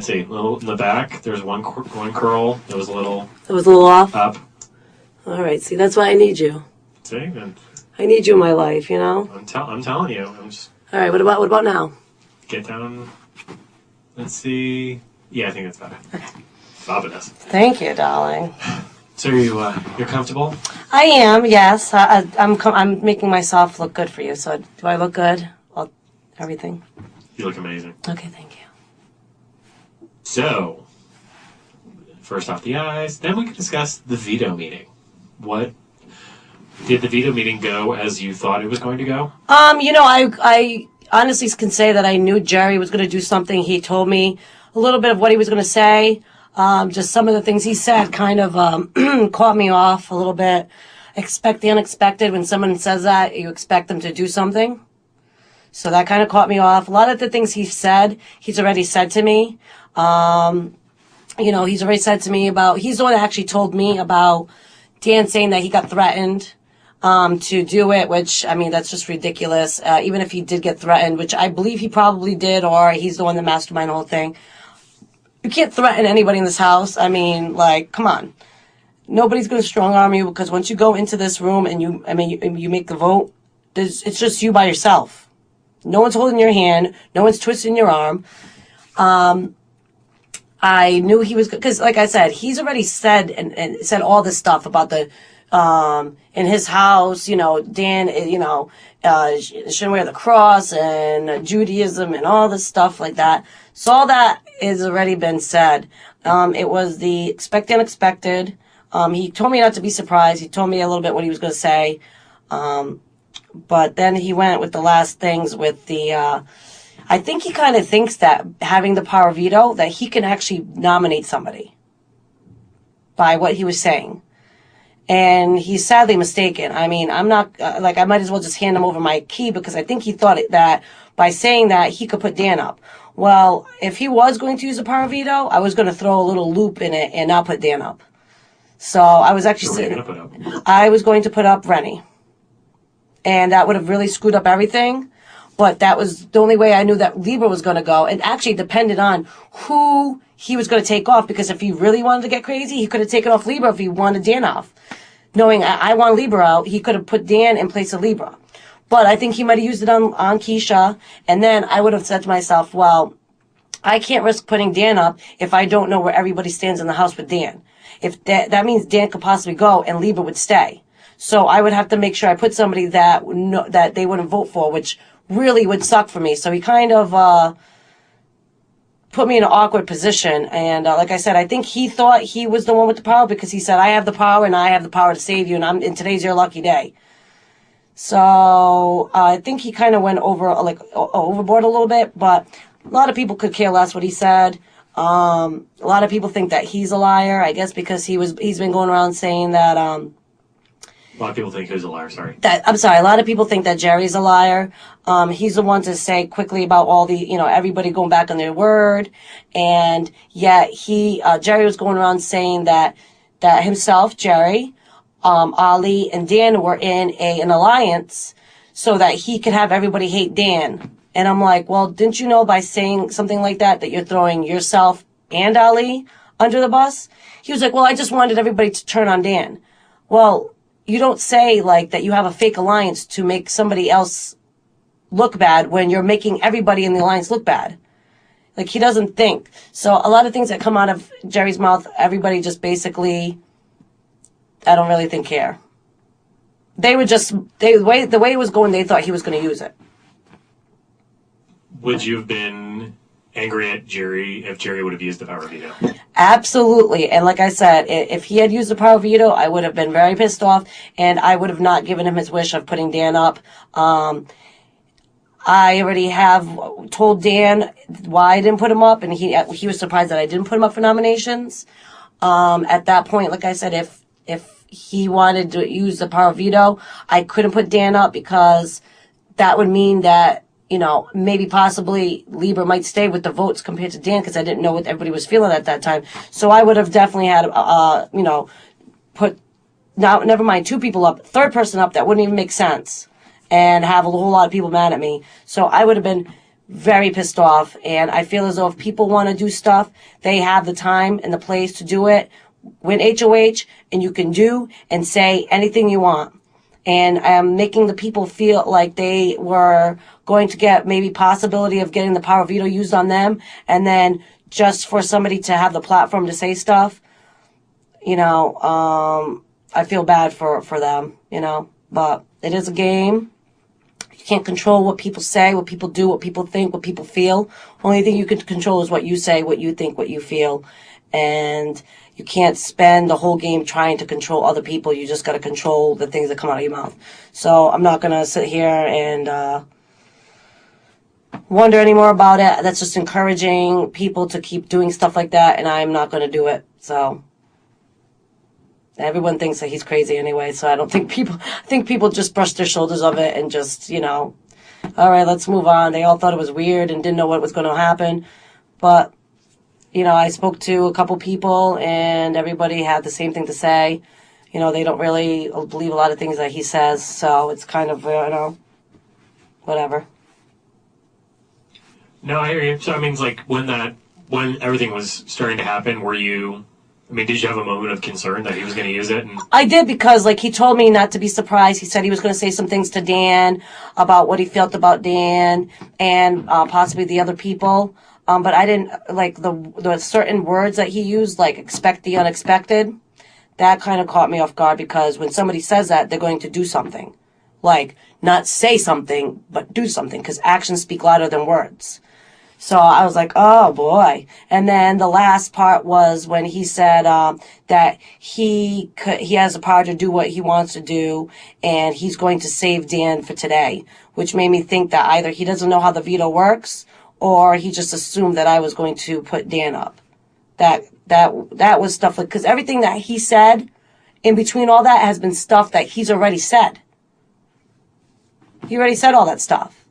see. Little in the back, there's one curl that was a little... It was a little off? Up. All right, see, that's why I need you. See? And I need you in my life, you know? I'm telling you. I'm just... All right, what about now? Get down. Let's see. Yeah, I think that's better. Okay. Fabulous. Thank you, darling. So you're comfortable? I am, yes. I'm making myself look good for you. So do I look good? Everything? You look amazing. Okay, thank you. So, first off the eyes, then we can discuss the veto meeting. What did the veto meeting go as you thought it was going to go? I honestly can say that I knew Jerry was going to do something. He told me a little bit of what he was going to say. Just some of the things he said kind of caught me off a little bit. Expect the unexpected. When someone says that, you expect them to do something. So that kind of caught me off. A lot of the things he said, he's already said to me. He's already said to me about, he's the one that actually told me about Dan saying that he got threatened to do it, which, I mean, that's just ridiculous. Even if he did get threatened, which I believe he probably did, or he's the one that masterminded the whole thing. You can't threaten anybody in this house. I mean, like, come on. Nobody's going to strong arm you, because once you go into this room and you make the vote, it's just you by yourself. No one's holding your hand. No one's twisting your arm. I knew he was, because like I said, he's already said and said all this stuff about the, in his house, Dan, shouldn't wear the cross and Judaism and all this stuff like that. So all that has already been said. It was the expect the unexpected. He told me not to be surprised. He told me a little bit what he was going to say. But then he went with the last things with the, I think he kind of thinks that having the power veto, that he can actually nominate somebody by what he was saying. And he's sadly mistaken. I mean, I'm not, I might as well just hand him over my key, because I think he thought that by saying that he could put Dan up. Well, if he was going to use the power veto, I was going to throw a little loop in it and not put Dan up. So I was actually I was going to put up Rennie. And that would have really screwed up everything. But that was the only way I knew that Libra was going to go. It actually depended on who he was going to take off. Because if he really wanted to get crazy, he could have taken off Libra if he wanted Dan off. Knowing I want Libra out, he could have put Dan in place of Libra. But I think he might have used it on Keisha. And then I would have said to myself, well, I can't risk putting Dan up if I don't know where everybody stands in the house with Dan. If that means Dan could possibly go and Libra would stay. So I would have to make sure I put somebody that they wouldn't vote for, which really would suck for me. So he kind of put me in an awkward position. And like I said, I think he thought he was the one with the power, because he said, I have the power and I have the power to save you, and today's your lucky day. So I think he kind of went overboard a little bit, but a lot of people could care less what he said. A lot of people think that he's a liar, I guess, because he's been going around saying that a lot of people think he's a liar, sorry. A lot of people think that Jerry's a liar. He's the one to say quickly about all the, everybody going back on their word. And yet Jerry was going around saying that himself, Jerry, Ali, and Dan were in an alliance so that he could have everybody hate Dan. And I'm like, well, didn't you know by saying something like that you're throwing yourself and Ali under the bus? He was like, well, I just wanted everybody to turn on Dan. Well, you don't say that you have a fake alliance to make somebody else look bad when you're making everybody in the alliance look bad. He doesn't think. So a lot of things that come out of Jerry's mouth, everybody just basically, I don't really think care. They were just, the way it was going, they thought he was going to use it. Would you have been angry at Jerry if Jerry would have used the power veto? Absolutely. And like I said, if he had used the power veto, I would have been very pissed off, and I would have not given him his wish of putting Dan up. I already have told Dan why I didn't put him up, and he was surprised that I didn't put him up for nominations. At that point, like I said, if he wanted to use the power veto, I couldn't put Dan up, because that would mean that maybe possibly Libra might stay with the votes compared to Dan, because I didn't know what everybody was feeling at that time. So I would have definitely had, put, now, never mind, 2 people up, 3rd person up, that wouldn't even make sense, and have a whole lot of people mad at me. So I would have been very pissed off. And I feel as though if people want to do stuff, they have the time and the place to do it. Win HOH, and you can do and say anything you want. And I'm making the people feel like they were going to get maybe possibility of getting the power of veto used on them, and then just for somebody to have the platform to say stuff, I feel bad for them, but it is a game. You can't control what people say, what people do, what people think, what people feel. Only thing you can control is what you say, what you think, what you feel. And you can't spend the whole game trying to control other people. You just got to control the things that come out of your mouth. So I'm not going to sit here and wonder anymore about it. That's just encouraging people to keep doing stuff like that, and I'm not going to do it. So everyone thinks that he's crazy anyway, so I think people just brush their shoulders of it and just, all right, let's move on. They all thought it was weird and didn't know what was going to happen. But, I spoke to a couple people and everybody had the same thing to say. They don't really believe a lot of things that he says, so it's kind of, whatever. No, I hear you. So, it's like when everything was starting to happen, did you have a moment of concern that he was going to use it? I did, because, he told me not to be surprised. He said he was going to say some things to Dan about what he felt about Dan and possibly the other people. But I didn't, the certain words that he used, expect the unexpected. That kind of caught me off guard, because when somebody says that, they're going to do something. Not say something, but do something, because actions speak louder than words. So I was like, oh boy. And then the last part was when he said that he has the power to do what he wants to do, and he's going to save Dan for today, which made me think that either he doesn't know how the veto works, or he just assumed that I was going to put Dan up. That was stuff because everything that he said in between all that has been stuff that he's already said. He already said all that stuff.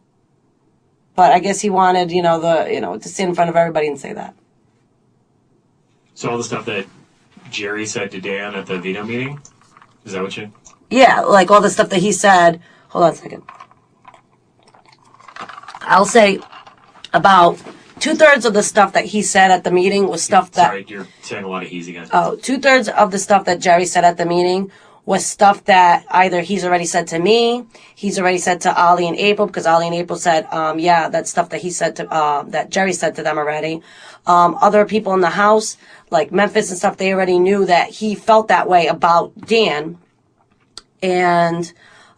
But I guess he wanted, to stand in front of everybody and say that. So all the stuff that Jerry said to Dan at the veto meeting? Is that what you... Yeah, all the stuff that he said. Hold on a second. I'll say about 2/3 of the stuff that he said at the meeting was stuff that... Sorry, you're saying a lot of easy guys. Oh, 2/3 of the stuff that Jerry said at the meeting was stuff that either he's already said to me, he's already said to Ollie and April, because Ollie and April said, that's stuff that he said to, that Jerry said to them already. Other people in the house, like Memphis and stuff, they already knew that he felt that way about Dan. And,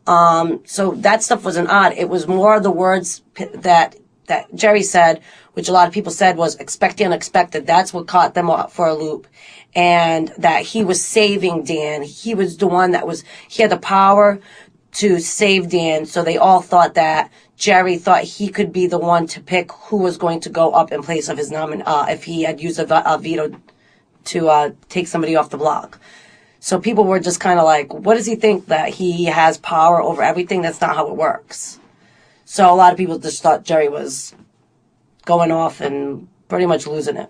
so that stuff wasn't odd. It was more of the words that Jerry said, which a lot of people said was expect the unexpected. That's what caught them up for a loop. And that he was saving Dan. He was the one he had the power to save Dan. So they all thought that Jerry thought he could be the one to pick who was going to go up in place of his if he had used a veto to take somebody off the block. So people were just kind of like, what does he think, that he has power over everything? That's not how it works. So a lot of people just thought Jerry was going off and pretty much losing it.